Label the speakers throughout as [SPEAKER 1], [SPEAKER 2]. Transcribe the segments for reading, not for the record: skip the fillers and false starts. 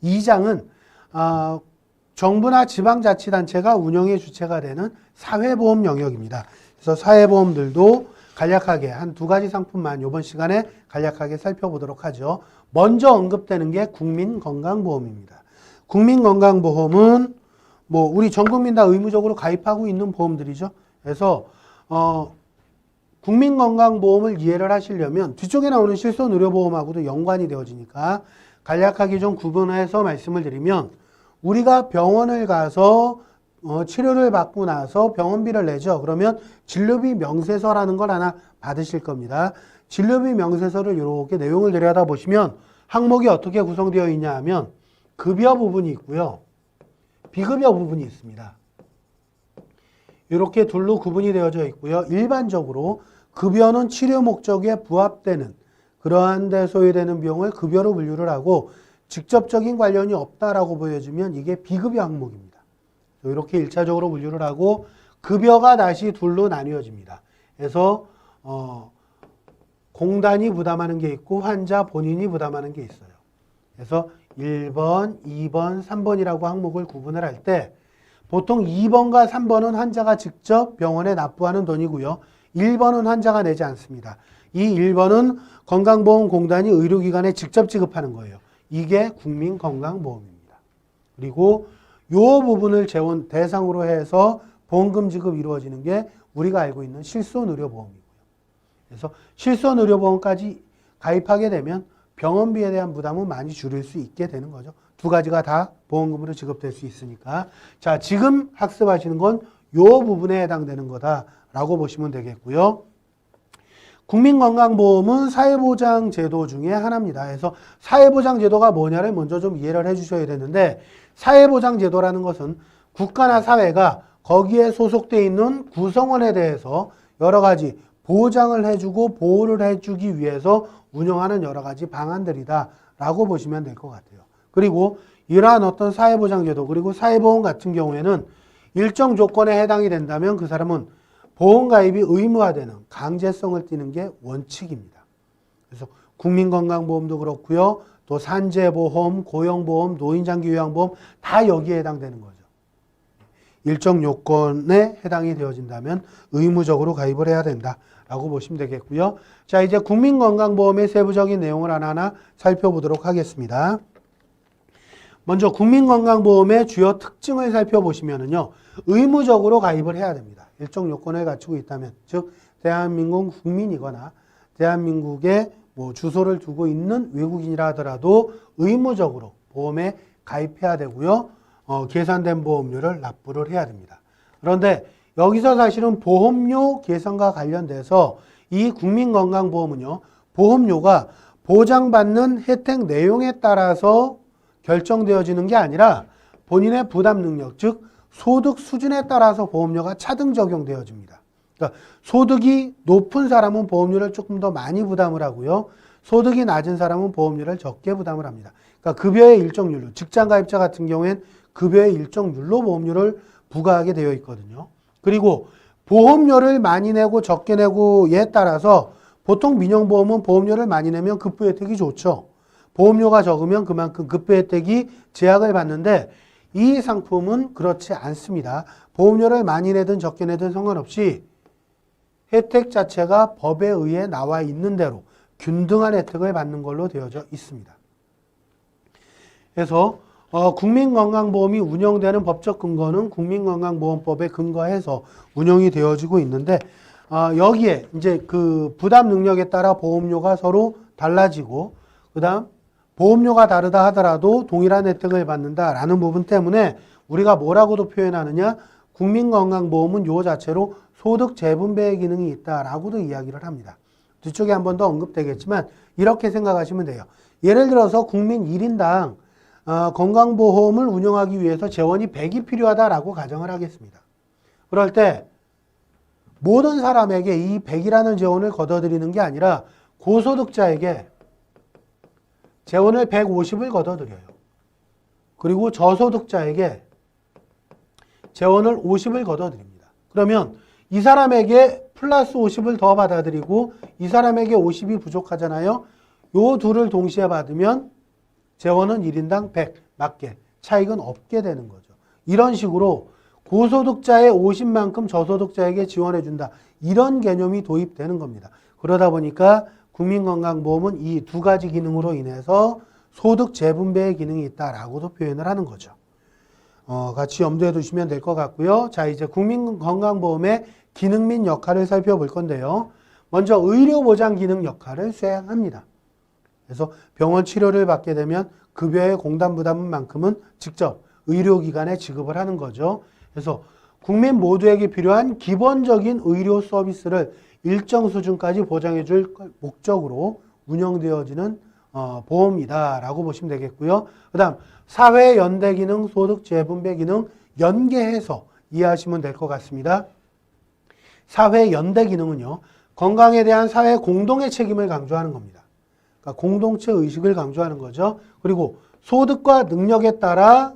[SPEAKER 1] 2장은 정부나 지방자치단체가 운영의 주체가 되는 사회보험 영역입니다. 그래서 사회보험들도 간략하게 한 두 가지 상품만 이번 시간에 간략하게 살펴보도록 하죠. 먼저 언급되는 게 국민건강보험입니다. 국민건강보험은 뭐 우리 전 국민 다 의무적으로 가입하고 있는 보험들이죠. 그래서 국민건강보험을 이해를 하시려면 뒤쪽에 나오는 실손의료보험하고도 연관이 되어지니까 간략하게 좀 구분해서 말씀을 드리면 우리가 병원을 가서 치료를 받고 나서 병원비를 내죠. 그러면 진료비 명세서라는 걸 하나 받으실 겁니다. 진료비 명세서를 이렇게 내용을 들여다보시면 항목이 어떻게 구성되어 있냐 하면 급여 부분이 있고요. 비급여 부분이 있습니다. 이렇게 둘로 구분이 되어져 있고요. 일반적으로 급여는 치료 목적에 부합되는 그러한 데 소요되는 비용을 급여로 분류를 하고 직접적인 관련이 없다라고 보여주면 이게 비급여 항목입니다. 이렇게 1차적으로 분류를 하고 급여가 다시 둘로 나뉘어집니다. 그래서 공단이 부담하는 게 있고 환자 본인이 부담하는 게 있어요. 그래서 1번, 2번, 3번이라고 항목을 구분을 할 때 보통 2번과 3번은 환자가 직접 병원에 납부하는 돈이고요. 1번은 환자가 내지 않습니다. 이 1번은 건강보험공단이 의료기관에 직접 지급하는 거예요. 이게 국민건강보험입니다. 그리고 이 부분을 재원 대상으로 해서 보험금 지급이 이루어지는 게 우리가 알고 있는 실손의료보험이고요. 그래서 실손의료보험까지 가입하게 되면 병원비에 대한 부담은 많이 줄일 수 있게 되는 거죠. 두 가지가 다 보험금으로 지급될 수 있으니까. 자, 지금 학습하시는 건 이 부분에 해당되는 거다라고 보시면 되겠고요. 국민건강보험은 사회보장제도 중에 하나입니다. 그래서 사회보장제도가 뭐냐를 먼저 좀 이해를 해주셔야 되는데 사회보장제도라는 것은 국가나 사회가 거기에 소속되어 있는 구성원에 대해서 여러 가지 보장을 해주고 보호를 해주기 위해서 운영하는 여러 가지 방안들이다라고 보시면 될 것 같아요. 그리고 이러한 어떤 사회보장제도 그리고 사회보험 같은 경우에는 일정 조건에 해당이 된다면 그 사람은 보험가입이 의무화되는 강제성을 띠는 게 원칙입니다. 그래서 국민건강보험도 그렇고요. 또 산재보험, 고용보험, 노인장기요양보험 다 여기에 해당되는 거죠. 일정 요건에 해당이 되어진다면 의무적으로 가입을 해야 된다라고 보시면 되겠고요. 자, 이제 국민건강보험의 세부적인 내용을 하나하나 살펴보도록 하겠습니다. 먼저 국민건강보험의 주요 특징을 살펴보시면은요. 의무적으로 가입을 해야 됩니다. 일정 요건을 갖추고 있다면, 즉 대한민국 국민이거나 대한민국에 뭐 주소를 두고 있는 외국인이라 하더라도 의무적으로 보험에 가입해야 되고요. 계산된 보험료를 납부를 해야 됩니다. 그런데 여기서 사실은 보험료 계산과 관련돼서 이 국민건강보험은요. 보험료가 보장받는 혜택 내용에 따라서 결정되어지는 게 아니라 본인의 부담 능력, 즉 소득 수준에 따라서 보험료가 차등 적용되어집니다. 그러니까 소득이 높은 사람은 보험료를 조금 더 많이 부담을 하고요. 소득이 낮은 사람은 보험료를 적게 부담을 합니다. 그러니까 급여의 일정률로, 직장가입자 같은 경우엔 급여의 일정률로 보험료를 부과하게 되어 있거든요. 그리고 보험료를 많이 내고 적게 내고에 따라서 보통 민영보험은 보험료를 많이 내면 급부 혜택이 좋죠. 보험료가 적으면 그만큼 급부 혜택이 제약을 받는데 이 상품은 그렇지 않습니다. 보험료를 많이 내든 적게 내든 상관없이 혜택 자체가 법에 의해 나와 있는 대로 균등한 혜택을 받는 걸로 되어져 있습니다. 그래서 국민건강보험이 운영되는 법적 근거는 국민건강보험법에 근거해서 운영이 되어지고 있는데 여기에 이제 그 부담 능력에 따라 보험료가 서로 달라지고 그다음 보험료가 다르다 하더라도 동일한 혜택을 받는다라는 부분 때문에 우리가 뭐라고도 표현하느냐? 국민건강보험은 요 자체로 소득 재분배의 기능이 있다라고도 이야기를 합니다. 뒤쪽에 한 번 더 언급되겠지만 이렇게 생각하시면 돼요. 예를 들어서 국민 1인당 건강보험을 운영하기 위해서 재원이 100이 필요하다라고 가정을 하겠습니다. 그럴 때 모든 사람에게 이 100이라는 재원을 걷어들이는 게 아니라 고소득자에게 재원을 150을 걷어들여요. 그리고 저소득자에게 재원을 50을 걷어드립니다. 그러면 이 사람에게 플러스 50을 더 받아들이고 이 사람에게 50이 부족하잖아요. 요 둘을 동시에 받으면 재원은 1인당 100, 맞게 차익은 없게 되는 거죠. 이런 식으로 고소득자의 50만큼 저소득자에게 지원해준다. 이런 개념이 도입되는 겁니다. 그러다 보니까 국민건강보험은 이 두 가지 기능으로 인해서 소득 재분배의 기능이 있다라고도 표현을 하는 거죠. 같이 염두에 두시면 될 것 같고요. 자, 이제 국민건강보험의 기능 및 역할을 살펴볼 건데요. 먼저 의료보장 기능 역할을 수행합니다. 그래서 병원 치료를 받게 되면 급여의 공단 부담만큼은 직접 의료기관에 지급을 하는 거죠. 그래서 국민 모두에게 필요한 기본적인 의료 서비스를 일정 수준까지 보장해 줄 목적으로 운영되어지는 보험이다라고 보시면 되겠고요. 그 다음 사회 연대 기능, 소득 재분배 기능 연계해서 이해하시면 될 것 같습니다. 사회 연대 기능은요. 건강에 대한 사회 공동의 책임을 강조하는 겁니다. 그러니까 공동체 의식을 강조하는 거죠. 그리고 소득과 능력에 따라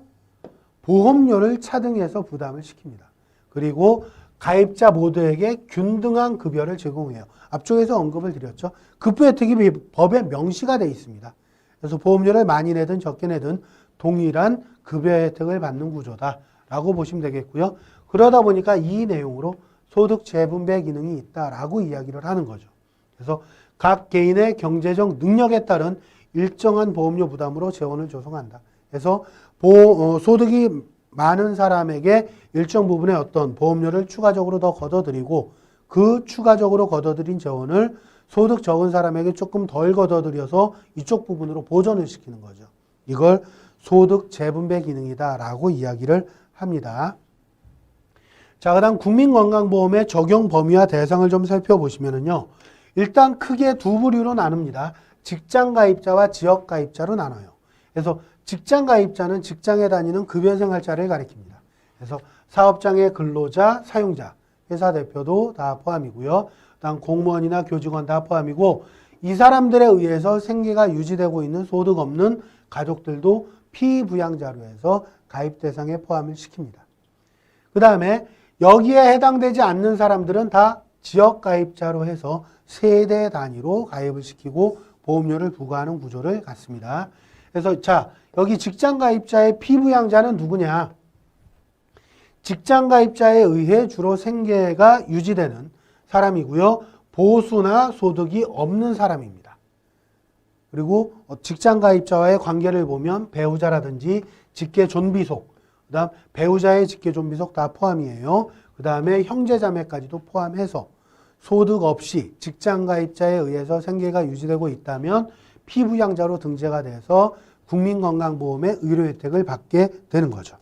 [SPEAKER 1] 보험료를 차등해서 부담을 시킵니다. 그리고 가입자 모두에게 균등한 급여를 제공해요. 앞쪽에서 언급을 드렸죠. 급여 혜택이 법에 명시가 되어 있습니다. 그래서 보험료를 많이 내든 적게 내든 동일한 급여 혜택을 받는 구조다라고 보시면 되겠고요. 그러다 보니까 이 내용으로 소득 재분배 기능이 있다라고 이야기를 하는 거죠. 그래서 각 개인의 경제적 능력에 따른 일정한 보험료 부담으로 재원을 조성한다. 그래서 소득이 많은 사람에게 일정 부분의 어떤 보험료를 추가적으로 더 걷어들이고 그 추가적으로 걷어들인 재원을 소득 적은 사람에게 조금 덜 걷어들여서 이쪽 부분으로 보전을 시키는 거죠. 이걸 소득 재분배 기능이다라고 이야기를 합니다. 자, 그다음 국민건강보험의 적용 범위와 대상을 좀 살펴보시면은요. 일단 크게 두 부류로 나눕니다. 직장가입자와 지역가입자로 나눠요. 그래서 직장가입자는 직장에 다니는 급여생활자를 가리킵니다. 그래서 사업장의 근로자, 사용자, 회사 대표도 다 포함이고요. 그다음 공무원이나 교직원 다 포함이고 이 사람들에 의해서 생계가 유지되고 있는 소득 없는 가족들도 피부양자로 해서 가입 대상에 포함을 시킵니다. 그 다음에 여기에 해당되지 않는 사람들은 다 지역가입자로 해서 세대 단위로 가입을 시키고 보험료를 부과하는 구조를 갖습니다. 그래서 자, 여기 직장가입자의 피부양자는 누구냐? 직장가입자에 의해 주로 생계가 유지되는 사람이고요. 보수나 소득이 없는 사람입니다. 그리고 직장가입자와의 관계를 보면 배우자라든지 직계존비속, 그 다음 배우자의 직계존비속 다 포함이에요. 그 다음에 형제자매까지도 포함해서 소득 없이 직장가입자에 의해서 생계가 유지되고 있다면 피부양자로 등재가 돼서 국민건강보험의 의료 혜택을 받게 되는 거죠.